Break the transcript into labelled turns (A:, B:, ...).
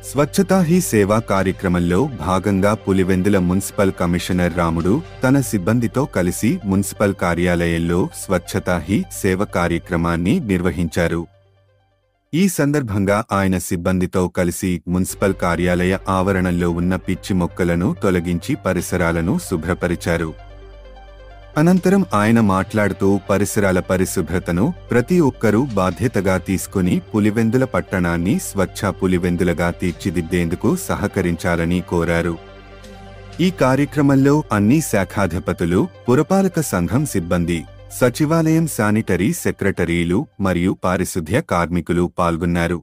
A: స్వచ్ఛతా he సేవా కార్యక్రమంలో భాగంగా పులివెందుల మున్సిపల్ కమిషనర్ రాముడు తన సిబ్బందితో కలిసి మున్సిపల్ కార్యాలయంలో స్వచ్ఛతా హీ సేవ కార్యక్రమాన్ని నిర్వహించారు. ఈ సందర్భంగా ఆయన సిబ్బందితో కలిసి మున్సిపల్ కార్యాలయ ఆవరణంలో ఉన్న పిచ్చి మొక్కలను తొలగించి పరిసరాలను శుభ్రపరిచారు. అనంతరం ఆయన మాట్లాడుతూ పరిసరాల పరిశుభ్రతను ప్రతి ఒక్కరూ బాధ్యతగా తీసుకుని పులివెందుల పట్టణాన్ని స్వచ్ఛ పులివెందులగా తీర్చిదిద్దేందుకు సహకరించాలని కోరారు. ఈ కార్యక్రమంలో అన్ని శాఖాధిపతులు, పురపాలక సంఘం సిబ్బంది, సచివాలయం శానిటరీ సెక్రటరీలు మరియు పారిశుద్ధ్య కార్మికులు పాల్గొన్నారు.